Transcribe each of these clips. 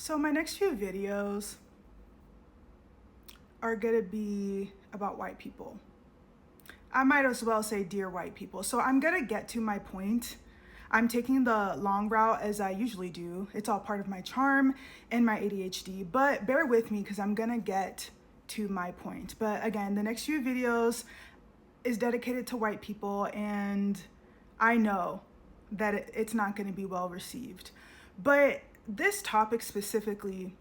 So my next few videos are gonna be about white people. I might as well say dear white people. So I'm gonna get to my point. I'm taking the long route as I usually do. It's all part of my charm and my ADHD, but bear with me because I'm gonna get to my point. But again, the next few videos is dedicated to white people, and I know that it's not gonna be well received. But this topic specifically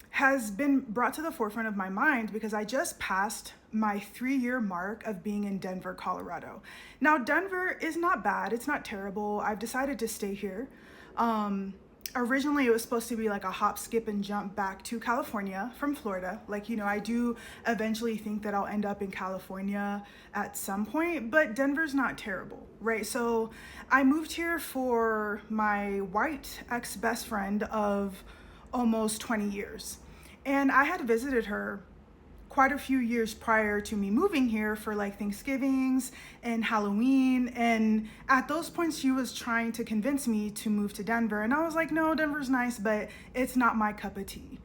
has been brought to the forefront of my mind because I just passed my 3-year mark of being in Denver, Colorado. Now, Denver is not bad, it's not terrible. I've decided to stay here. Originally, it was supposed to be like a hop, skip, and jump back to California from Florida. I do eventually think that I'll end up in California at some point, but Denver's not terrible, right? So I moved here for my white ex-best friend of almost 20 years. And I had visited her quite a few years prior to me moving here for like Thanksgivings and Halloween. And at those points, she was trying to convince me to move to Denver. And I was like, no, Denver's nice, but it's not my cup of tea.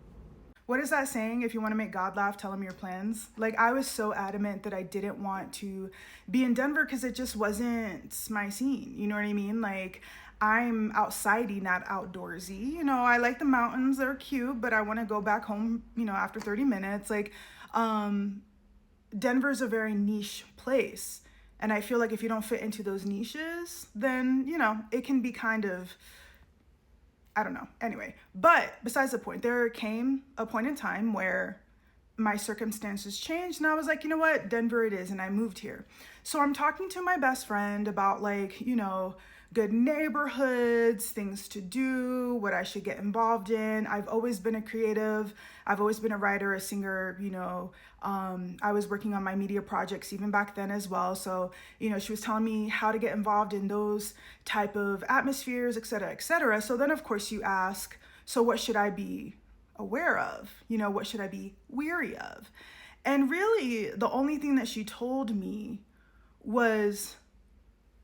What is that saying? If you want to make God laugh, tell him your plans. Like, I was so adamant that I didn't want to be in Denver because it just wasn't my scene. You know what I mean? Like, I'm outsidey, not outdoorsy. I like the mountains, they're cute, but I want to go back home, after 30 minutes. Denver's a very niche place. And I feel like if you don't fit into those niches, then, it can be kind of, I don't know. Anyway, but besides the point, there came a point in time where my circumstances changed and I was like, you know what, Denver it is, and I moved here. So I'm talking to my best friend about good neighborhoods, things to do, what I should get involved in. I've always been a creative. I've always been a writer, a singer, I was working on my media projects even back then as well. So, she was telling me how to get involved in those type of atmospheres, et cetera, et cetera. So then of course you ask, so what should I be aware of? What should I be weary of? And really the only thing that she told me was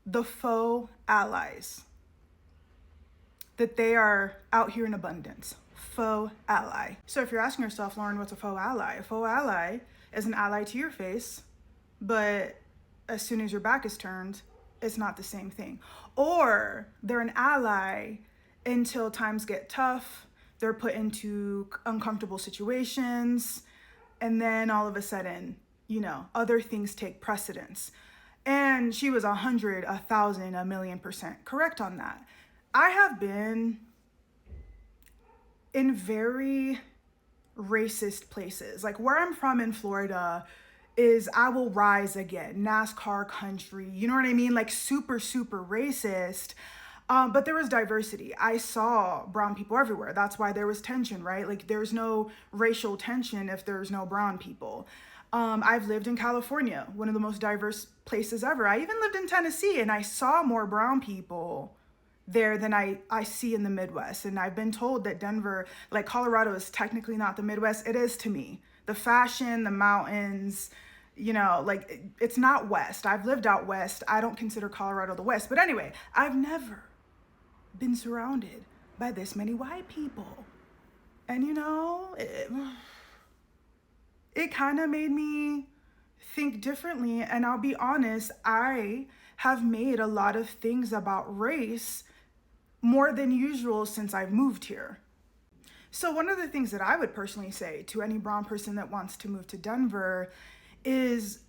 the faux allies, that they are out here in abundance. Faux ally. So if you're asking yourself, Lauren, what's a faux ally? A faux ally is an ally to your face, but as soon as your back is turned, it's not the same thing. Or they're an ally until times get tough, they're put into uncomfortable situations, and then all of a sudden, other things take precedence. And she was 100, 1,000, 1,000,000% correct on that. I have been in very racist places. Like where I'm from in Florida is I will rise again, NASCAR country, you know what I mean? Like super, super racist. But there was diversity. I saw brown people everywhere. That's why there was tension, right? Like there's no racial tension if there's no brown people. I've lived in California, one of the most diverse places ever. I even lived in Tennessee and I saw more brown people there than I see in the Midwest. And I've been told that Denver, like Colorado, is technically not the Midwest. It is to me. The fashion, the mountains, it's not West. I've lived out West. I don't consider Colorado the West. But anyway, I've never been surrounded by this many white people. And it kind of made me think differently. And I'll be honest, I have made a lot of things about race more than usual since I've moved here. So one of the things that I would personally say to any brown person that wants to move to Denver is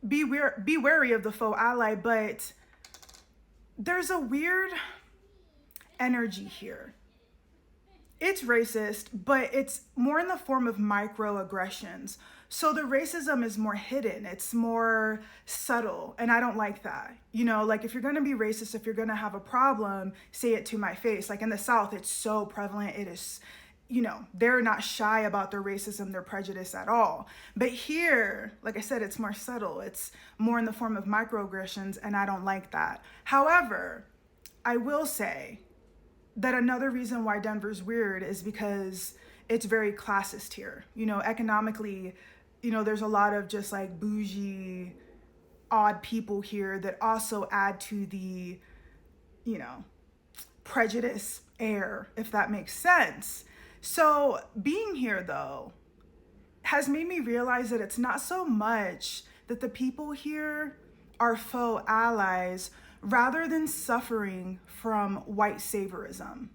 be wary of the faux ally, but there's a weird energy here. It's racist, but it's more in the form of microaggressions. So the racism is more hidden. It's more subtle. And I don't like that. If you're going to be racist, if you're going to have a problem, say it to my face. Like in the South, it's so prevalent. It is, they're not shy about their racism, their prejudice at all. But here, like I said, it's more subtle. It's more in the form of microaggressions. And I don't like that. However, I will say that another reason why Denver's weird is because it's very classist here. Economically, there's a lot of just like bougie, odd people here that also add to the, prejudice air, if that makes sense. So being here though has made me realize that it's not so much that the people here are faux allies rather than suffering from white saviorism.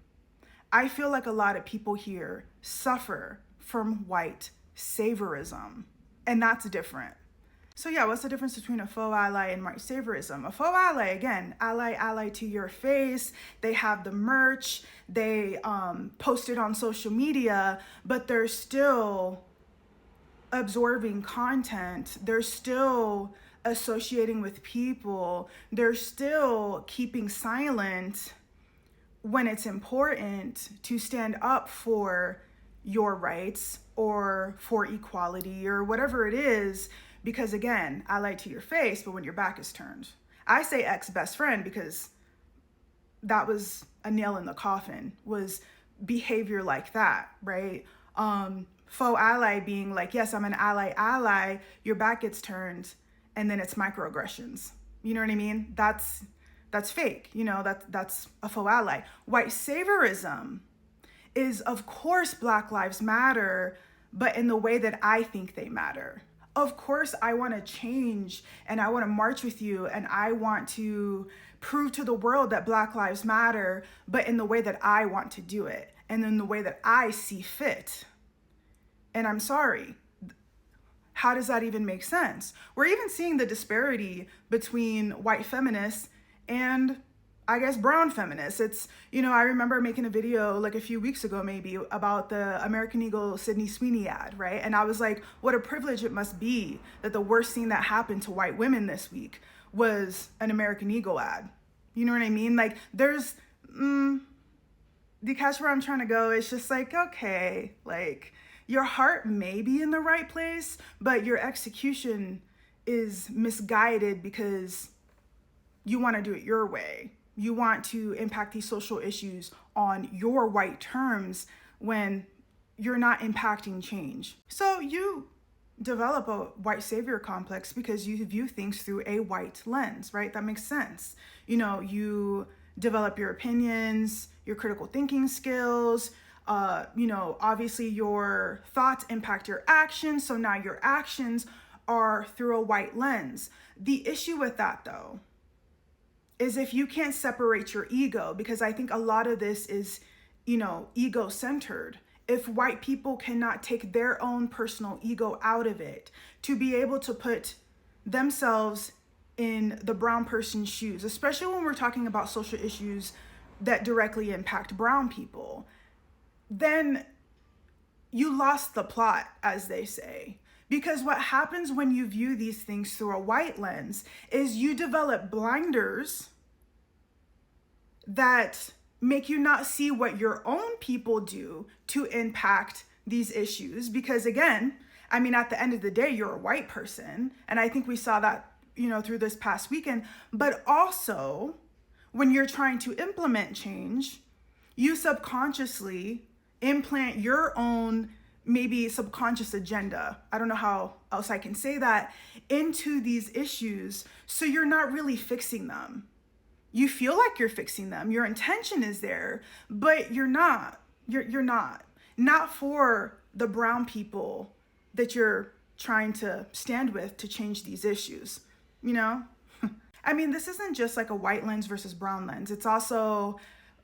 I feel like a lot of people here suffer from white saviorism, and that's different. So yeah, what's the difference between a faux ally and white saviorism? A faux ally, again, ally to your face. They have the merch, they post it on social media, but they're still absorbing content. They're still associating with people. They're still keeping silent when it's important to stand up for your rights or for equality or whatever it is, because again, ally to your face, but when your back is turned. I say ex-best friend because that was a nail in the coffin, was behavior like that, right? Faux ally being like, yes, I'm an ally, your back gets turned, and then it's microaggressions. You know what I mean? That's fake, that's a faux ally. White saviorism is, of course, Black Lives Matter, but in the way that I think they matter. Of course, I want to change and I want to march with you and I want to prove to the world that Black Lives Matter, but in the way that I want to do it and in the way that I see fit. And I'm sorry, how does that even make sense? We're even seeing the disparity between white feminists and I guess brown feminists. It's, I remember making a video like a few weeks ago maybe about the American Eagle Sydney Sweeney ad, right? And I was like, what a privilege it must be that the worst thing that happened to white women this week was an American Eagle ad. You know what I mean? Like there's, do you catch where I'm trying to go? It's just like, okay, like your heart may be in the right place, but your execution is misguided because you want to do it your way. You want to impact these social issues on your white terms when you're not impacting change. So you develop a white savior complex because you view things through a white lens, right? That makes sense. You develop your opinions, your critical thinking skills, obviously your thoughts impact your actions. So now your actions are through a white lens. The issue with that though, is if you can't separate your ego, because I think a lot of this is, ego-centered. If white people cannot take their own personal ego out of it to be able to put themselves in the brown person's shoes, especially when we're talking about social issues that directly impact brown people, then you lost the plot, as they say. Because what happens when you view these things through a white lens is you develop blinders that make you not see what your own people do to impact these issues. Because again, at the end of the day, you're a white person. And I think we saw that, through this past weekend. But also, when you're trying to implement change, you subconsciously implant your own maybe subconscious agenda, I don't know how else I can say that, into these issues. So you're not really fixing them. You feel like you're fixing them. Your intention is there, but you're not. You're not. Not for the brown people that you're trying to stand with to change these issues, this isn't just like a white lens versus brown lens. It's also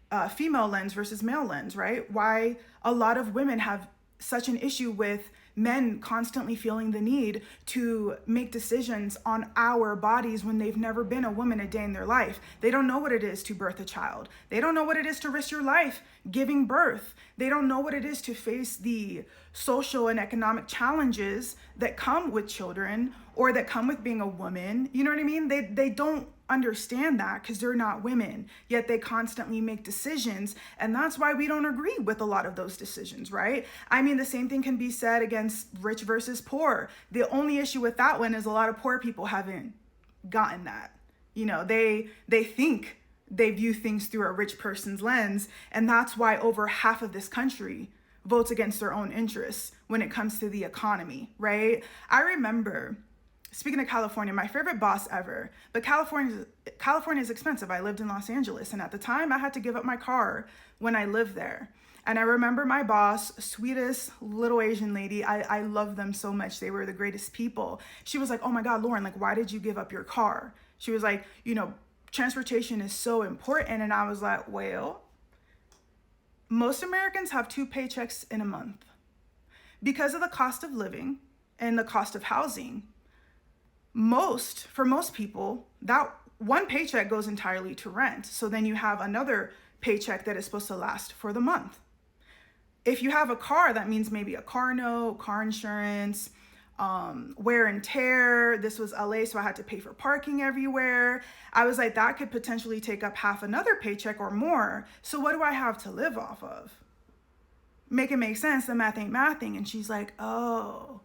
a female lens versus male lens, right? Why a lot of women have such an issue with men constantly feeling the need to make decisions on our bodies when they've never been a woman a day in their life. They don't know what it is to birth a child. They don't know what it is to risk your life giving birth. They don't know what it is to face the social and economic challenges that come with children or that come with being a woman. You know what I mean? They don't understand that because they're not women, yet they constantly make decisions. And that's why we don't agree with a lot of those decisions, right? The same thing can be said against rich versus poor. The only issue with that one is a lot of poor people haven't gotten that. They think they view things through a rich person's lens. And that's why over half of this country votes against their own interests when it comes to the economy, right? I remember, speaking of California, my favorite boss ever, but California is expensive. I lived in Los Angeles, and at the time I had to give up my car when I lived there. And I remember my boss, sweetest little Asian lady. I love them so much. They were the greatest people. She was like, oh my God, Lauren, like, why did you give up your car? She was like, transportation is so important. And I was like, well, most Americans have 2 paychecks in a month. Because of the cost of living and the cost of housing, for most people, that one paycheck goes entirely to rent. So then you have another paycheck that is supposed to last for the month. If you have a car, that means maybe a car note, car insurance, wear and tear. This was LA, so I had to pay for parking everywhere. I was like, that could potentially take up half another paycheck or more. So what do I have to live off of? Make it make sense. The math ain't mathing. And she's like, oh,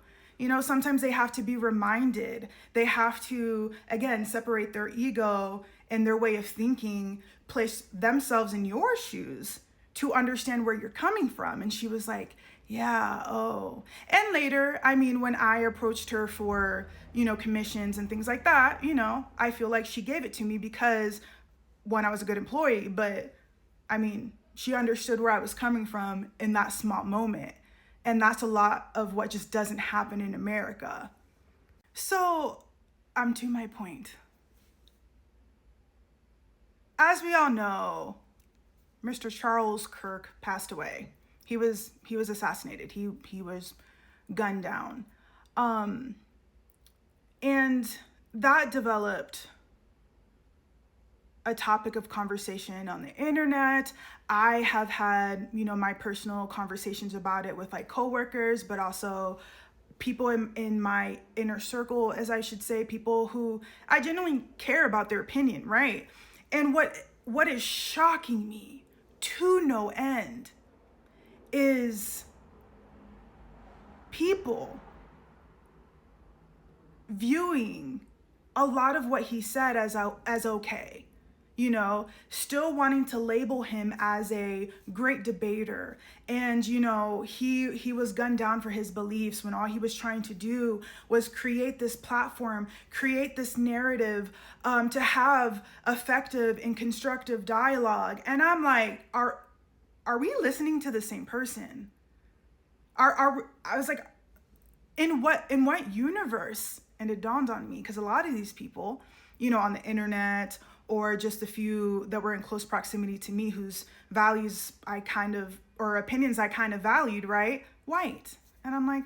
sometimes they have to be reminded. They have to, again, separate their ego and their way of thinking, place themselves in your shoes to understand where you're coming from. And she was like, yeah, oh. And later, when I approached her for, commissions and things like that, I feel like she gave it to me because, one, I was a good employee, but she understood where I was coming from in that small moment. And that's a lot of what just doesn't happen in America. So I'm to my point. As we all know, Mr. Charles Kirk passed away. He was assassinated. He was gunned down. And that developed a topic of conversation on the internet. I have had, my personal conversations about it with like coworkers, but also people in my inner circle, as I should say, people who I genuinely care about their opinion, right? And what is shocking me to no end is people viewing a lot of what he said as okay. Still wanting to label him as a great debater. And, he was gunned down for his beliefs when all he was trying to do was create this platform, create this narrative, to have effective and constructive dialogue. And I'm like, are we listening to the same person? I was like, in what universe? And it dawned on me, because a lot of these people, on the internet, or just a few that were in close proximity to me whose values or opinions I kind of valued, right? White. And I'm like,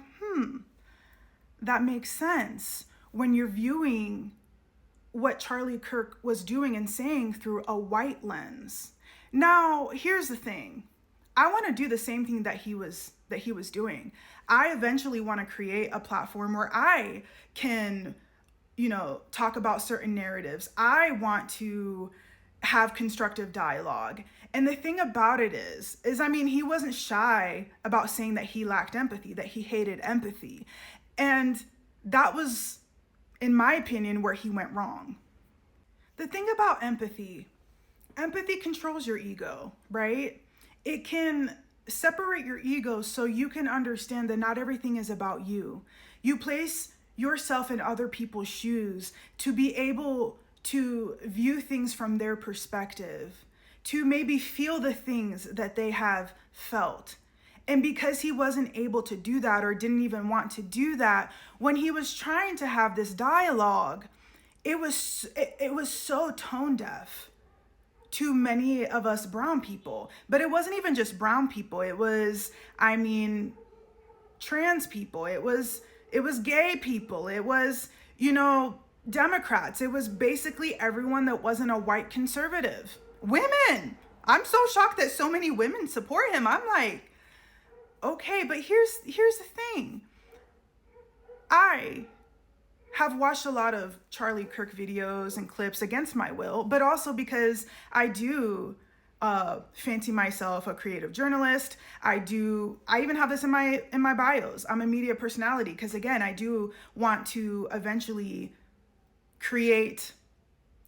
that makes sense when you're viewing what Charlie Kirk was doing and saying through a white lens. Now, here's the thing. I want to do the same thing that he was doing. I eventually want to create a platform where I can talk about certain narratives. I want to have constructive dialogue. And the thing about it is he wasn't shy about saying that he lacked empathy, that he hated empathy. And that was, in my opinion, where he went wrong. The thing about empathy controls your ego, right? It can separate your ego so you can understand that not everything is about you. You place yourself in other people's shoes to be able to view things from their perspective, to maybe feel the things that they have felt. And because he wasn't able to do that, or didn't even want to do that, when he was trying to have this dialogue, it was so tone deaf to many of us brown people. But it wasn't even just brown people. It was, trans people. It was gay people. It was, Democrats. It was basically everyone that wasn't a white conservative. Women. I'm so shocked that so many women support him. I'm like, okay, but here's the thing. I have watched a lot of Charlie Kirk videos and clips against my will, but also because I do fancy myself a creative journalist. I even have this in my bios. I'm a media personality because, again, I do want to eventually create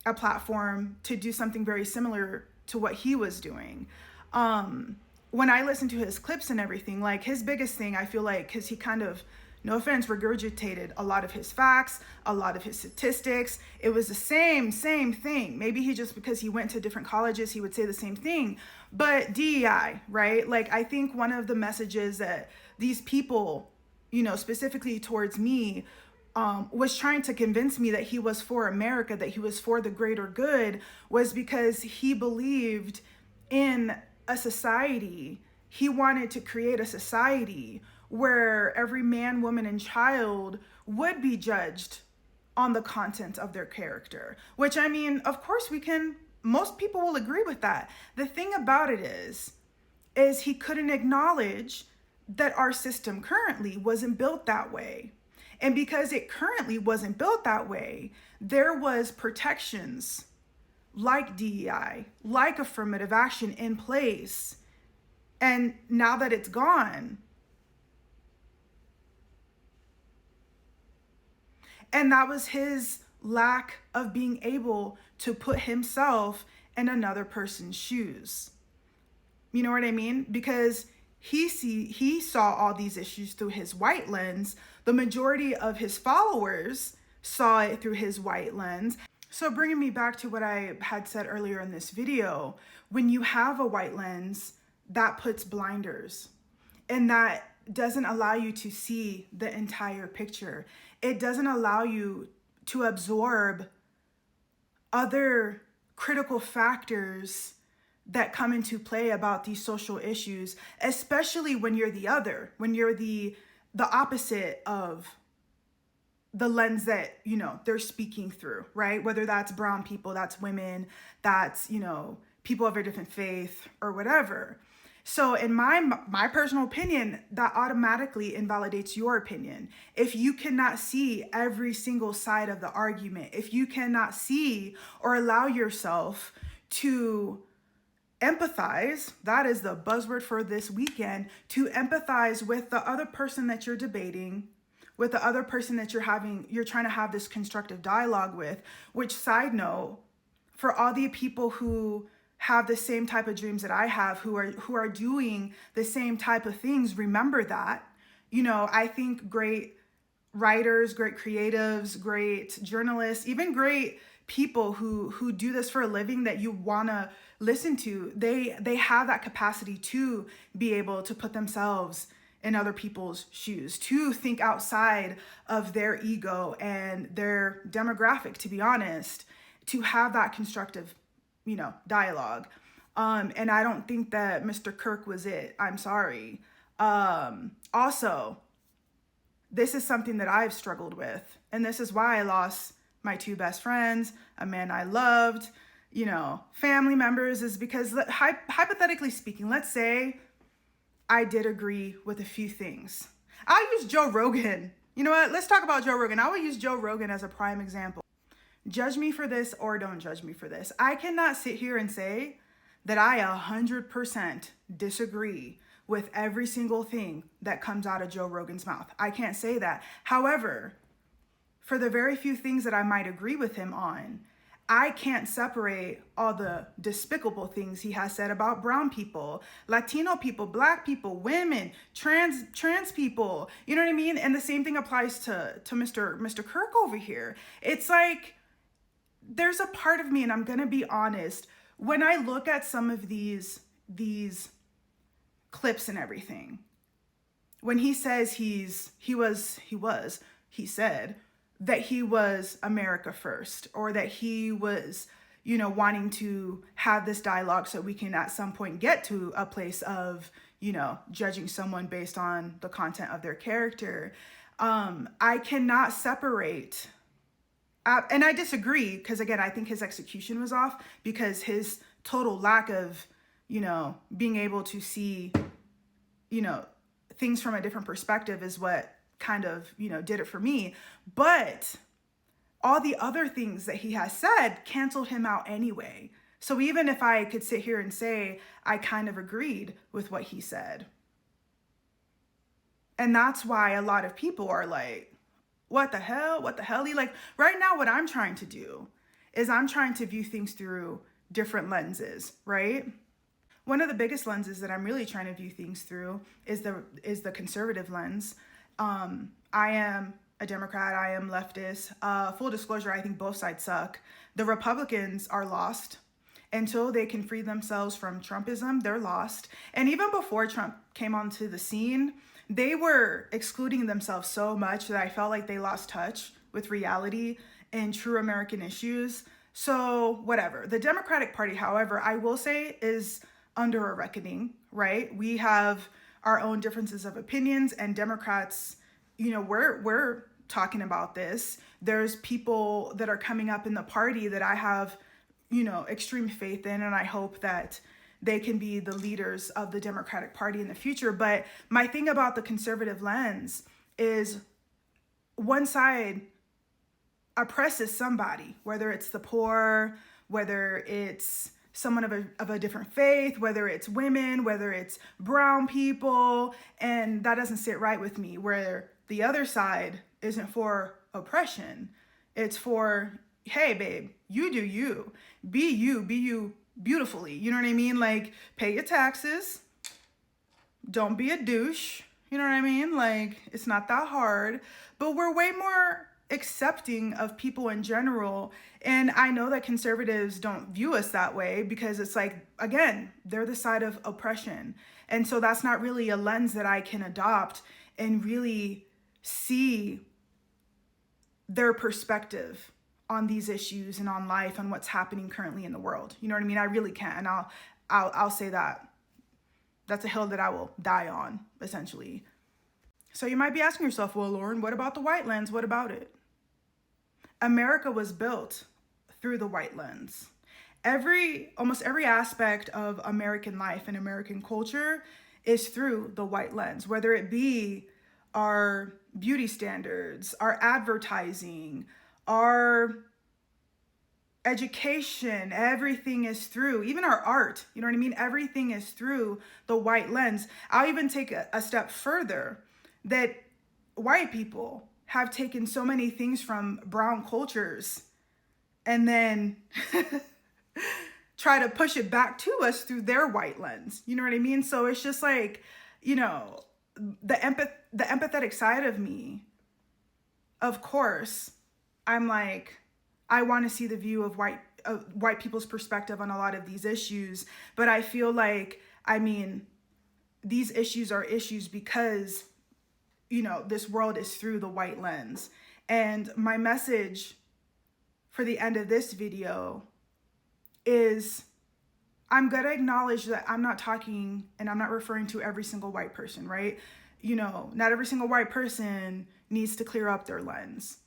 a platform to do something very similar to what he was doing. When I listen to his clips and everything, like his biggest thing, I feel like, because he kind of, no offense, regurgitated a lot of his facts, a lot of his statistics. It was the same thing. Maybe because he went to different colleges, he would say the same thing. But DEI, right? Like, I think one of the messages that these people, specifically towards me, was trying to convince me that he was for America, that he was for the greater good, was because he believed in a society. He wanted to create a society where every man, woman, and child would be judged on the content of their character, which, I mean, of course most people will agree with that. The thing about it is he couldn't acknowledge that our system currently wasn't built that way. And because it currently wasn't built that way, there was protections like DEI, like affirmative action in place. And now that it's gone, and that was his lack of being able to put himself in another person's shoes. You know what I mean? Because he saw all these issues through his white lens. The majority of his followers saw it through his white lens. So bringing me back to what I had said earlier in this video, when you have a white lens, that puts blinders, and that doesn't allow you to see the entire picture. It doesn't allow you to absorb other critical factors that come into play about these social issues, especially when you're the other, when you're the opposite of the lens that, they're speaking through, right? Whether that's brown people, that's women, that's, people of a different faith or whatever. So in my personal opinion, that automatically invalidates your opinion. If you cannot see every single side of the argument, if you cannot see or allow yourself to empathize, that is the buzzword for this weekend, to empathize with the other person that you're debating, with the other person that you're trying to have this constructive dialogue with, which, side note, for all the people who have the same type of dreams that I have, who are doing the same type of things, remember that. I think great writers, great creatives, great journalists, even great people who do this for a living that you want to listen to, they have that capacity to be able to put themselves in other people's shoes, to think outside of their ego and their demographic, to be honest, to have that constructive dialogue. And I don't think that Mr. Kirk was it. I'm sorry. Also, this is something that I've struggled with. And this is why I lost my two best friends, a man I loved, family members, is because, hypothetically speaking, let's say I did agree with a few things. I'll use Joe Rogan. You know what? Let's talk about Joe Rogan. I will use Joe Rogan as a prime example. Judge me for this or don't judge me for this. I cannot sit here and say that I 100% disagree with every single thing that comes out of Joe Rogan's mouth. I can't say that. However, for the very few things that I might agree with him on, I can't separate all the despicable things he has said about brown people, Latino people, black people, women, trans people. You know what I mean? And the same thing applies to Mr. Kirk over here. It's like, there's a part of me, and I'm gonna be honest, when I look at some of these clips and everything, when he says he said that he was America first, or that he was, wanting to have this dialogue so we can at some point get to a place of, judging someone based on the content of their character. I cannot separate. And I disagree, because again, I think his execution was off, because his total lack of, being able to see, things from a different perspective is what kind of, did it for me. But all the other things that he has said canceled him out anyway. So even if I could sit here and say I kind of agreed with what he said, and that's why a lot of people are like, what the hell? Like, right now, what I'm trying to do is I'm trying to view things through different lenses, right? One of the biggest lenses that I'm really trying to view things through is the conservative lens. I am a Democrat. I am leftist. Full disclosure, I think both sides suck. The Republicans are lost. until they can free themselves from Trumpism, they're lost. And even before Trump came onto the scene, they were excluding themselves so much that I felt like they lost touch with reality and true American issues. So whatever. The Democratic Party, however, I will say is under a reckoning, right? We have our own differences of opinions, and Democrats, we're talking about this. There's people that are coming up in the party that I have, extreme faith in, and I hope that they can be the leaders of the Democratic Party in the future. But my thing about the conservative lens is one side oppresses somebody, whether it's the poor, whether it's someone of a different faith, whether it's women, whether it's brown people, and that doesn't sit right with me. Where the other side isn't for oppression. It's for, hey, babe, you do you. Be you beautifully. You know what I mean? Like, pay your taxes. Don't be a douche. You know what I mean? Like, it's not that hard. But we're way more accepting of people in general. And I know that conservatives don't view us that way because it's like, again, they're the side of oppression. And so that's not really a lens that I can adopt and really see their perspective on these issues and on life and what's happening currently in the world. You know what I mean? I really can't. And I'll say that. That's a hill that I will die on, essentially. So you might be asking yourself, well, Lauren, what about the white lens? What about it? America was built through the white lens. Almost every aspect of American life and American culture is through the white lens, whether it be our beauty standards, our advertising, our education, everything is through, even our art, you know what I mean? Everything is through the white lens. I'll even take a step further, that white people have taken so many things from brown cultures and then try to push it back to us through their white lens. You know what I mean? So it's just like, the empathetic side of me, of course, I'm like, I want to see the view of white people's perspective on a lot of these issues. But I feel like, these issues are issues because, this world is through the white lens. And my message for the end of this video is, I'm going to acknowledge that I'm not talking and I'm not referring to every single white person, right? Not every single white person needs to clear up their lens.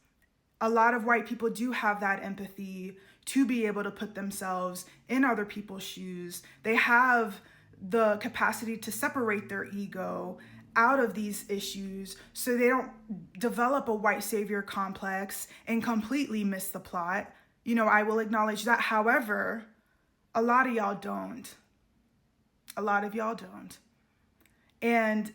A lot of white people do have that empathy to be able to put themselves in other people's shoes. They have the capacity to separate their ego out of these issues so they don't develop a white savior complex and completely miss the plot. I will acknowledge that. However, a lot of y'all don't. A lot of y'all don't. And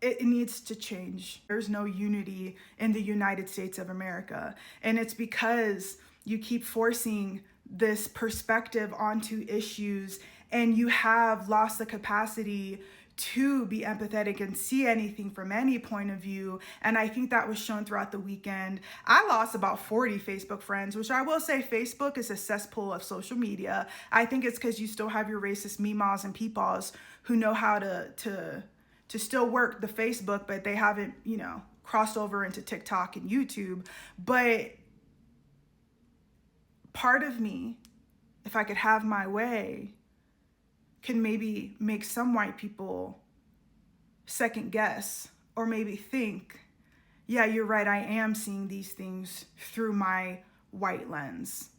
it needs to change. There's no unity in the United States of America. And it's because you keep forcing this perspective onto issues and you have lost the capacity to be empathetic and see anything from any point of view. And I think that was shown throughout the weekend. I lost about 40 Facebook friends, which I will say Facebook is a cesspool of social media. I think it's because you still have your racist meemaws and peepaws who know how to still work the Facebook, but they haven't, crossed over into TikTok and YouTube. But part of me, if I could have my way, can maybe make some white people second guess or maybe think, yeah, you're right, I am seeing these things through my white lens.